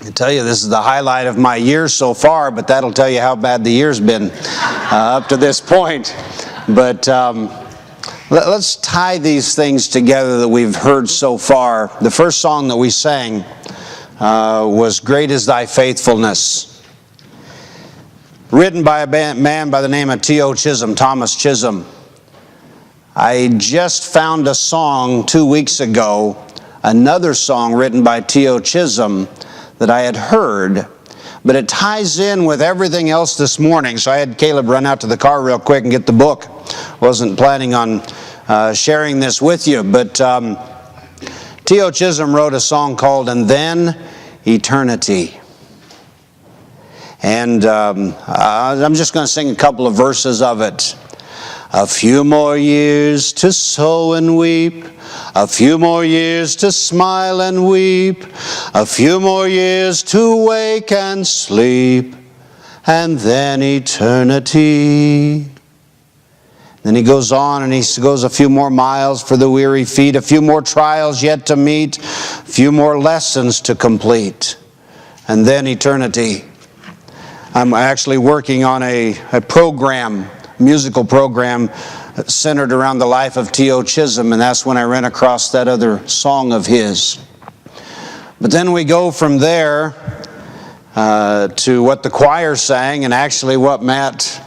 I tell you, this is the highlight of my year so far, but that'll tell you how bad the year's been up to this point. But let's tie these things together that we've heard so far. The first song that we sang was Great is Thy Faithfulness, written by a man by the name of T.O. Chisholm, Thomas Chisholm. I just found a song 2 weeks ago, another song written by T.O. Chisholm that I had heard, but it ties in with everything else this morning. So I had Caleb run out to the car real quick and get the book. Wasn't planning on sharing this with you, but T.O. Chisholm wrote a song called "And Then Eternity." And I'm just going to sing a couple of verses of it. A few more years to sow and weep, a few more years to smile and weep, a few more years to wake and sleep, and then eternity. Then he goes on and he goes a few more miles for the weary feet, a few more trials yet to meet, a few more lessons to complete, and then eternity. I'm actually working on a program, musical program centered around the life of T.O. Chisholm, and that's when I ran across that other song of his. But then we go from there to what the choir sang, and actually what Matt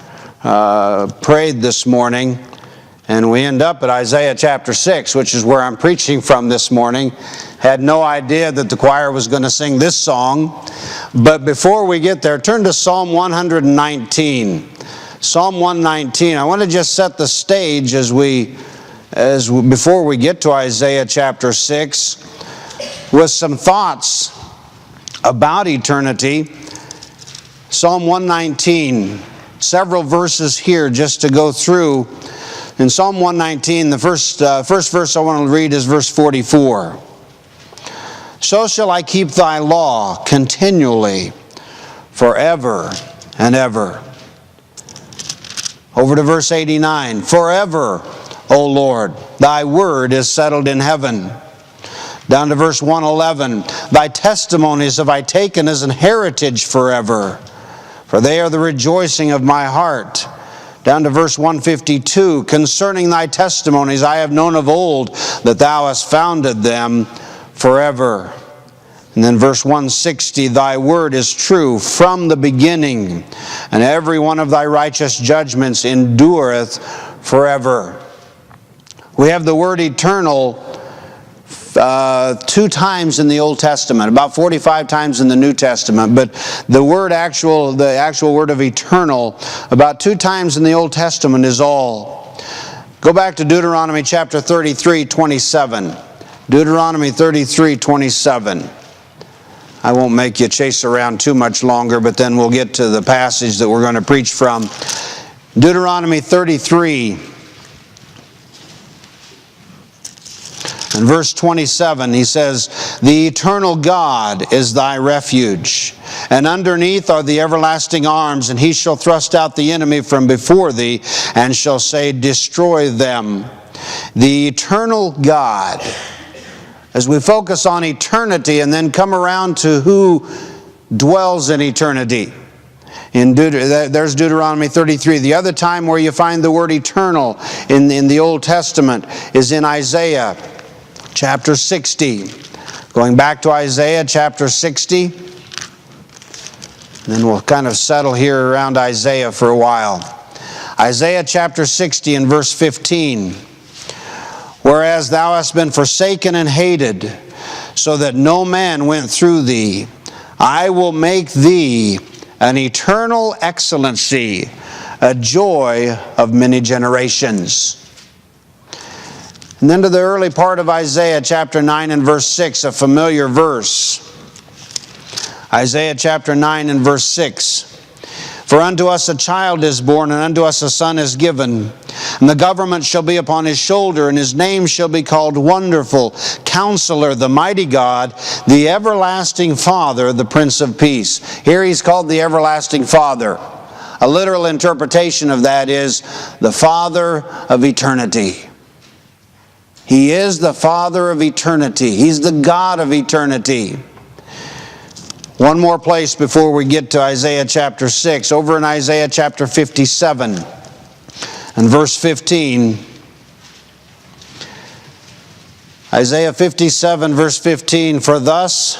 prayed this morning, and we end up at Isaiah chapter 6, which is where I'm preaching from this morning. Had no idea that the choir was going to sing this song, but before we get there, turn to Psalm 119. Psalm 119. I want to just set the stage before we get to Isaiah chapter 6 with some thoughts about eternity. Psalm 119, several verses here just to go through. In Psalm 119, the first verse I want to read is verse 44. So shall I keep thy law continually, forever and ever. Over to verse 89. Forever, O Lord, thy word is settled in heaven. Down to verse 111. Thy testimonies have I taken as an heritage forever, for they are the rejoicing of my heart. Down to verse 152. Concerning thy testimonies I have known of old, that thou hast founded them forever. And then verse 160, thy word is true from the beginning, and every one of thy righteous judgments endureth forever. We have the word eternal 2 times in the Old Testament, about 45 times in the New Testament, but the actual word of eternal, about 2 times in the Old Testament is all. Go back to Deuteronomy chapter 33, 27. Deuteronomy 33, 27. I won't make you chase around too much longer, but then we'll get to the passage that we're going to preach from. Deuteronomy 33 and verse 27, he says, the eternal God is thy refuge, and underneath are the everlasting arms, and he shall thrust out the enemy from before thee, and shall say, destroy them. The eternal God. As we focus on eternity and then come around to who dwells in eternity. There's Deuteronomy 33. The other time where you find the word eternal in the Old Testament is in Isaiah chapter 60. Going back to Isaiah chapter 60. And then we'll kind of settle here around Isaiah for a while. Isaiah chapter 60 and verse 15. Whereas thou hast been forsaken and hated, so that no man went through thee, I will make thee an eternal excellency, a joy of many generations. And then to the early part of Isaiah chapter 9 and verse 6, a familiar verse. Isaiah chapter 9 and verse 6. For unto us a child is born, and unto us a son is given, and the government shall be upon his shoulder, and his name shall be called Wonderful, Counselor, the Mighty God, the Everlasting Father, the Prince of Peace. Here he's called the Everlasting Father. A literal interpretation of that is the Father of eternity. He is the Father of eternity. He's the God of eternity. One more place before we get to Isaiah chapter 6. Over in Isaiah chapter 57 and verse 15. Isaiah 57 verse 15, "For thus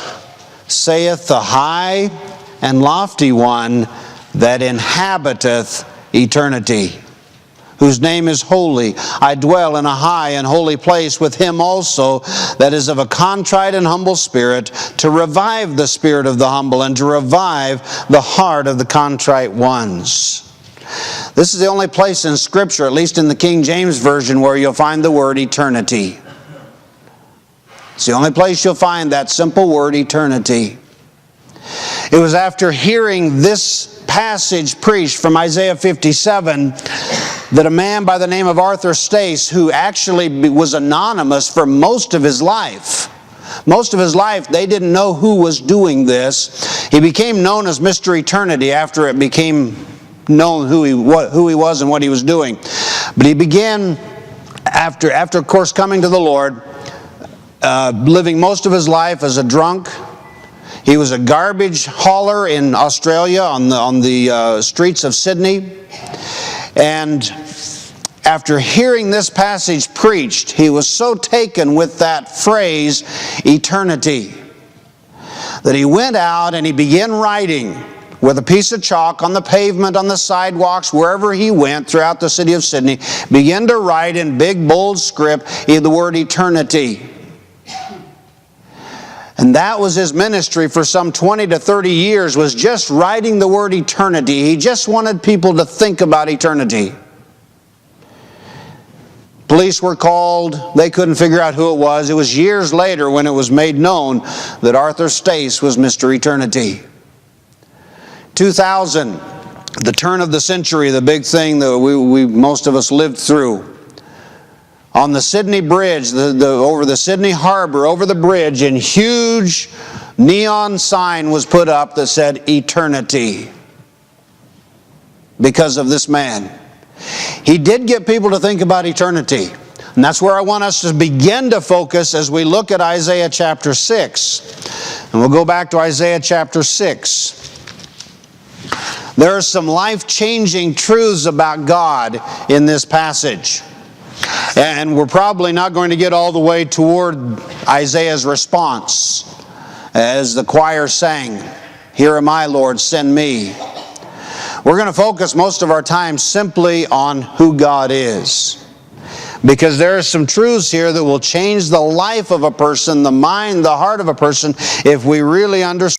saith the high and lofty one that inhabiteth eternity, whose name is holy. I dwell in a high and holy place with him also that is of a contrite and humble spirit, to revive the spirit of the humble and to revive the heart of the contrite ones." This is the only place in Scripture, at least in the King James Version, where you'll find the word eternity. It's the only place you'll find that simple word eternity. It was after hearing this passage preached from Isaiah 57 that a man by the name of Arthur Stace, who actually was anonymous for most of his life, they didn't know who was doing this. He became known as Mr. Eternity after it became known who he was and what he was doing. But he began, after of course coming to the Lord, living most of his life as a drunk. He was a garbage hauler in Australia on the streets of Sydney. And after hearing this passage preached, he was so taken with that phrase, eternity, that he went out and he began writing with a piece of chalk on the pavement, on the sidewalks, wherever he went throughout the city of Sydney, began to write in big, bold script the word eternity. And that was his ministry for some 20 to 30 years, was just writing the word eternity. He just wanted people to think about eternity. Police were called. They couldn't figure out who it was. It was years later when it was made known that Arthur Stace was Mr. Eternity. 2000, the turn of the century, the big thing that most of us lived through. On the Sydney Bridge, over the Sydney Harbor, over the bridge, a huge neon sign was put up that said eternity because of this man. He did get people to think about eternity. And that's where I want us to begin to focus as we look at Isaiah chapter 6. And we'll go back to Isaiah chapter 6. There are some life-changing truths about God in this passage. And we're probably not going to get all the way toward Isaiah's response. As the choir sang, "Here am I, Lord, send me." We're going to focus most of our time simply on who God is. Because there are some truths here that will change the life of a person, the mind, the heart of a person, if we really understand